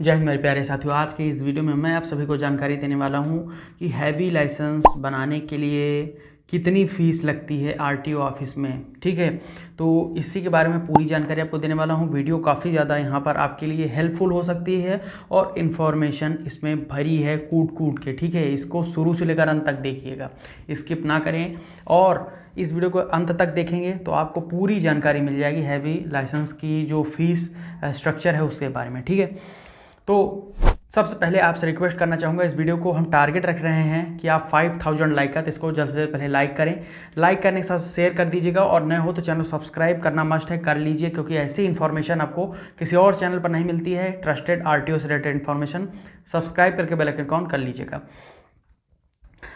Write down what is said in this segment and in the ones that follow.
जय हिंद मेरे प्यारे साथियों। आज के इस वीडियो में मैं आप सभी को जानकारी देने वाला हूं कि हैवी लाइसेंस बनाने के लिए कितनी फ़ीस लगती है आरटीओ ऑफिस में। ठीक है, तो इसी के बारे में पूरी जानकारी आपको देने वाला हूं। वीडियो काफ़ी ज़्यादा यहां पर आपके लिए हेल्पफुल हो सकती है और इन्फॉर्मेशन इसमें भरी है कूट कूट के। ठीक है, इसको शुरू से लेकर अंत तक देखिएगा, स्किप ना करें और इस वीडियो को अंत तक देखेंगे तो आपको पूरी जानकारी मिल जाएगी हैवी लाइसेंस की जो फीस स्ट्रक्चर है उसके बारे में। ठीक है, तो सबसे पहले आपसे रिक्वेस्ट करना चाहूँगा, इस वीडियो को हम टारगेट रख रहे हैं कि आप 5000 लाइक का, तो इसको जल्द से पहले लाइक करें। लाइक करने के साथ शेयर कर दीजिएगा और नए हो तो चैनल सब्सक्राइब करना मस्ट है, कर लीजिए, क्योंकि ऐसी इन्फॉर्मेशन आपको किसी और चैनल पर नहीं मिलती है। ट्रस्टेड आरटीओ से रिलेटेड इन्फॉर्मेशन सब्सक्राइब करके बेल आइकन ऑन कर लीजिएगा।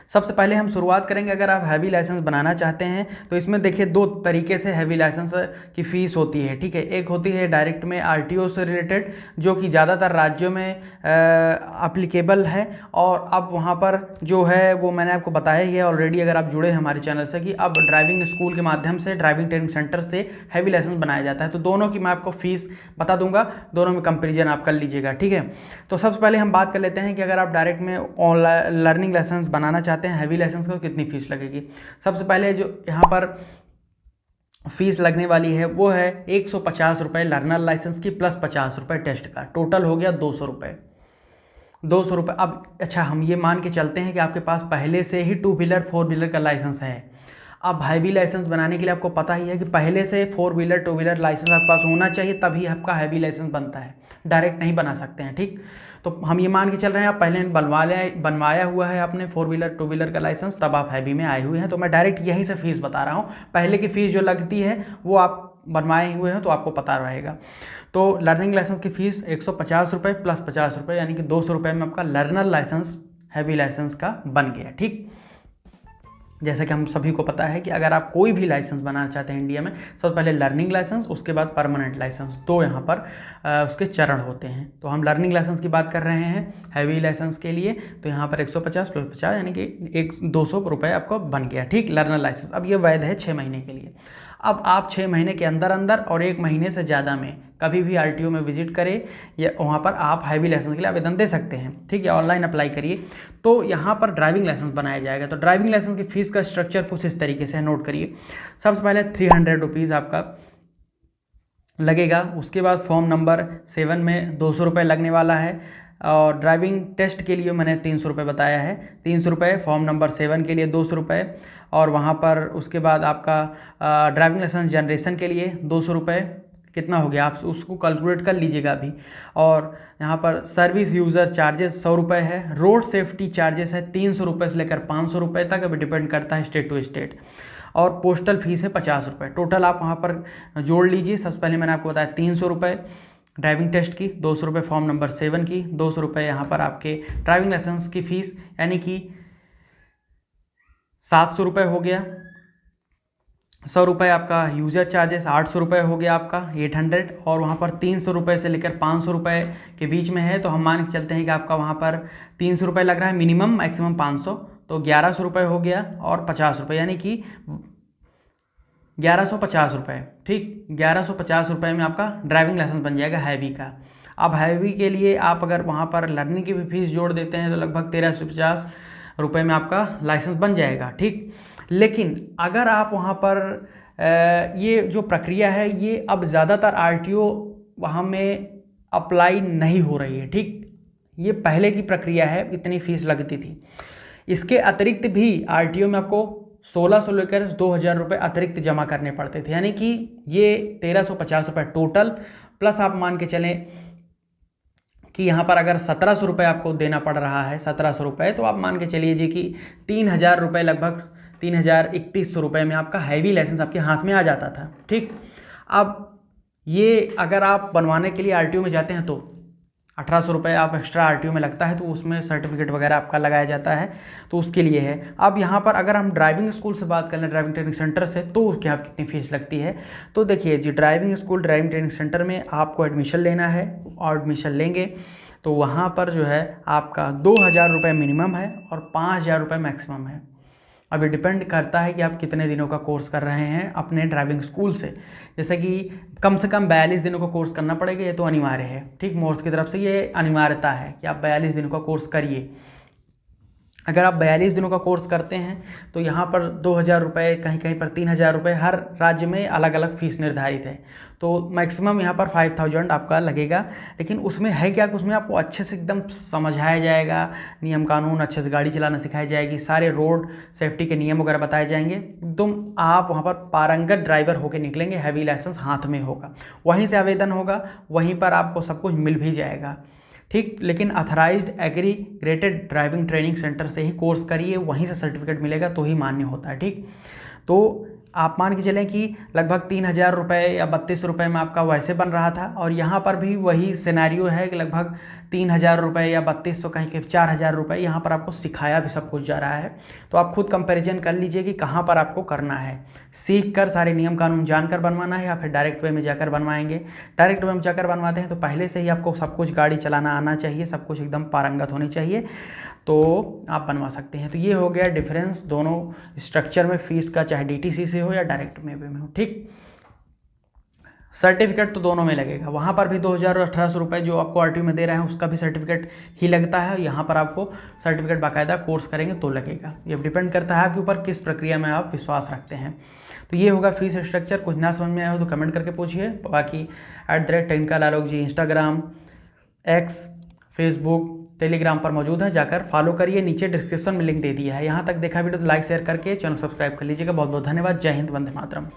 सबसे पहले हम शुरुआत करेंगे, अगर आप हैवी लाइसेंस बनाना चाहते हैं तो इसमें देखिए दो तरीके से हैवी लाइसेंस की फ़ीस होती है। ठीक है, एक होती है डायरेक्ट में आरटीओ से रिलेटेड, जो कि ज़्यादातर राज्यों में एप्लीकेबल है, और अब वहाँ पर जो है वो मैंने आपको बताया ही है ऑलरेडी, अगर आप जुड़े हैं हमारे चैनल से, कि अब ड्राइविंग स्कूल के माध्यम से, ड्राइविंग ट्रेनिंग सेंटर से हैवी लाइसेंस बनाया जाता है। तो दोनों की मैं आपको फ़ीस बता दूंगा, दोनों में कंपेरिजन आप कर लीजिएगा। ठीक है, तो सबसे पहले हम बात कर लेते हैं कि अगर आप डायरेक्ट में ऑनलाइन लर्निंग लाइसेंस बनाना चाहते हैं हैवी लाइसेंस को, कितनी फीस लगेगी। सबसे पहले जो यहाँ पर फीस लगने वाली है वो है 150 रुपये लर्नर लाइसेंस की, प्लस 50 रुपये टेस्ट का, टोटल हो गया 200 रुपये। 200 रुपये। अब अच्छा, हम ये मान के चलते हैं कि आपके पास पहले से ही 2 व्हीलर 4 व्हीलर का लाइसेंस है। अब हैवी लाइसेंस बनाने के लिए आपको पता ही है कि पहले से 4 व्हीलर 2 व्हीलर लाइसेंस आपके पास होना चाहिए, तभी आपका हैवी लाइसेंस बनता है, डायरेक्ट नहीं बना सकते हैं। ठीक, तो हम ये मान के चल रहे हैं आप पहले बनवाया हुआ है आपने 4 व्हीलर 2 व्हीलर का लाइसेंस, तब आप हैवी में आए हुए हैं। तो मैं डायरेक्ट यहीं से फीस बता रहा हूँ, पहले की फ़ीस जो लगती है वो आप बनवाए हुए हैं तो आपको पता रहेगा। तो लर्निंग लाइसेंस की फ़ीस 150 रुपये प्लस 50 रुपये, यानी कि 200 रुपये में आपका लर्नर लाइसेंस हैवी लाइसेंस का बन गया। ठीक, जैसे कि हम सभी को पता है कि अगर आप कोई भी लाइसेंस बनाना चाहते हैं इंडिया में, सबसे पहले लर्निंग लाइसेंस, उसके बाद परमानेंट लाइसेंस, तो यहाँ पर उसके चरण होते हैं। तो हम लर्निंग लाइसेंस की बात कर रहे हैं हैवी लाइसेंस के लिए, तो यहाँ पर 150 प्लस 50 यानी कि 200 रुपये आपको बन गया। ठीक, लर्नर लाइसेंस। अब ये वैध है 6 महीने के लिए। अब आप 6 महीने के अंदर अंदर और 1 महीने से ज़्यादा में कभी भी आरटीओ में विजिट करें या वहाँ पर आप हैवी लाइसेंस के लिए आवेदन दे सकते हैं। ठीक है, ऑनलाइन अप्लाई करिए तो यहाँ पर ड्राइविंग लाइसेंस बनाया जाएगा। तो ड्राइविंग लाइसेंस की फ़ीस का स्ट्रक्चर कुछ इस तरीके से नोट करिए। सबसे पहले 300 रुपीज़ आपका लगेगा, उसके बाद फॉर्म नंबर 7 में 200 रुपये लगने वाला है, और ड्राइविंग टेस्ट के लिए मैंने 300 रुपये बताया है, 300 रुपये, फॉर्म नंबर 7 के लिए 200 रुपये, और वहाँ पर उसके बाद आपका ड्राइविंग लाइसेंस जनरेशन के लिए 200 रुपये। कितना हो गया आप उसको कैलकुलेट कर लीजिएगा अभी। और यहाँ पर सर्विस यूज़र चार्जेस 100 रुपये है, रोड सेफ्टी चार्जेस है 300 रुपये से लेकर 500 रुपये तक, अभी डिपेंड करता है स्टेट टू स्टेट, और पोस्टल फीस है 50 रुपये। टोटल आप वहाँ पर जोड़ लीजिए। सबसे पहले मैंने आपको बताया 300 रुपये ड्राइविंग टेस्ट की, 200 रुपये फॉर्म नंबर 7 की, 200 रुपये यहाँ पर आपके ड्राइविंग लाइसेंस की फ़ीस, यानी कि 700 रुपये हो गया। 100 रुपये आपका यूज़र चार्जेस, 800 रुपये हो गया आपका 800, और वहाँ पर 300 रुपये से लेकर 500 रुपये के बीच में है, तो हम मान के चलते हैं कि आपका वहाँ पर 300 रुपये लग रहा है मिनिमम, मैक्सिमम 500, तो 1100 रुपये हो गया, और 50 रुपये, यानी कि 1150 रुपये। ठीक, 1150 रुपये में आपका ड्राइविंग लाइसेंस बन जाएगा हैवी का। अब हैवी के लिए आप अगर वहाँ पर लर्निंग की भी फीस जोड़ देते हैं तो लगभग 1350 रुपये में आपका लाइसेंस बन जाएगा। ठीक, लेकिन अगर आप वहाँ पर ये जो प्रक्रिया है ये अब ज़्यादातर आरटीओ वहाँ में अप्लाई नहीं हो रही है। ठीक, ये पहले की प्रक्रिया है, इतनी फीस लगती थी। इसके अतिरिक्त भी आरटीओ में आपको 1600 लेकर 2000 रुपये अतिरिक्त जमा करने पड़ते थे, यानी कि ये 1350 रुपये टोटल, प्लस आप मान के चलें कि यहाँ पर अगर 1700 रुपये आपको देना पड़ रहा है, 1700 रुपये, तो आप मान के चलिए जी कि 3000 रुपये, लगभग 3100 रुपये में आपका हैवी लाइसेंस आपके हाथ में आ जाता था। ठीक, अब ये अगर आप बनवाने के लिए आरटीओ में जाते हैं तो 1800 रुपये आप एक्स्ट्रा आरटीओ में लगता है, तो उसमें सर्टिफिकेट वगैरह आपका लगाया जाता है, तो उसके लिए है। अब यहाँ पर अगर हम ड्राइविंग स्कूल से बात कर लें, ड्राइविंग ट्रेनिंग सेंटर से, तो क्या कितनी फ़ीस लगती है। तो देखिए जी, driving school driving training centre में आपको एडमिशन लेना है, और एडमिशन लेंगे तो वहाँ पर जो है आपका 2000 रुपये मिनिमम है और 5000 रुपये मैक्सिमम है। अब ये डिपेंड करता है कि आप कितने दिनों का कोर्स कर रहे हैं अपने ड्राइविंग स्कूल से। जैसे कि कम से कम 42 दिनों का कोर्स करना पड़ेगा, ये तो अनिवार्य है, ठीक, मोर्स की तरफ से ये अनिवार्यता है कि आप 42 दिनों का कोर्स करिए। अगर आप 42 दिनों का कोर्स करते हैं तो यहाँ पर 2,000 रुपये, कहीं कहीं पर 3,000 रुपये, हर राज्य में अलग अलग फ़ीस निर्धारित है। तो मैक्सिमम यहाँ पर 5,000 आपका लगेगा। लेकिन उसमें है क्या कि उसमें आपको अच्छे से एकदम समझाया जाएगा, नियम कानून अच्छे से गाड़ी चलाना सिखाई जाएगी, सारे रोड सेफ्टी के नियम वगैरह बताए जाएंगे। एकदम आप वहाँ पर पारंगत ड्राइवर होकर निकलेंगे, हैवी लाइसेंस हाथ में होगा, वहीं से आवेदन होगा, वहीं पर आपको सब कुछ मिल भी जाएगा, ठीक। लेकिन अथराइज्ड एग्रीगेटेड ड्राइविंग ट्रेनिंग सेंटर से ही कोर्स करिए, वहीं से सर्टिफिकेट मिलेगा तो ही मान्य होता है, ठीक। तो आप मान के चलें कि लगभग 3,000 रुपये या 32 रुपये में आपका वैसे बन रहा था, और यहाँ पर भी वही सिनेरियो है कि लगभग 3,000 रुपये या 3200, कहीं के 4,000 रुपये, यहाँ पर आपको सिखाया भी सब कुछ जा रहा है। तो आप खुद कंपैरिजन कर लीजिए कि कहाँ पर आपको करना है, सीख कर सारे नियम कानून जानकर बनवाना है या फिर डायरेक्ट वे में जाकर बनवाएंगे। डायरेक्ट वे में जाकर बनवाते हैं तो पहले से ही आपको सब कुछ गाड़ी चलाना आना चाहिए, सब कुछ एकदम पारंगत होनी चाहिए, तो आप बनवा सकते हैं। तो ये हो गया डिफरेंस दोनों स्ट्रक्चर में फ़ीस का, चाहे डीटीसी से हो या डायरेक्ट में हो, ठीक। सर्टिफिकेट तो दोनों में लगेगा, वहाँ पर भी 2,000 और 1,800 रुपये जो आपको आरटीओ में दे रहे हैं उसका भी सर्टिफिकेट ही लगता है। यहाँ पर आपको सर्टिफिकेट बाकायदा कोर्स करेंगे तो लगेगा। ये डिपेंड करता है आपके ऊपर किस प्रक्रिया में आप विश्वास रखते हैं। तो ये होगा फीस स्ट्रक्चर। कुछ ना समझ में आया हो तो कमेंट करके पूछिए। बाकी @टेक्निकल आलोक जी इंस्टाग्राम, एक्स, फेसबुक, टेलीग्राम पर मौजूद है, जाकर फॉलो करिए। नीचे डिस्क्रिप्शन में लिंक दे दिया है। यहाँ तक देखा वीडियो तो लाइक शेयर करके चैनल सब्सक्राइब कर लीजिएगा। बहुत बहुत धन्यवाद। जय हिंद, वंदे मातरम।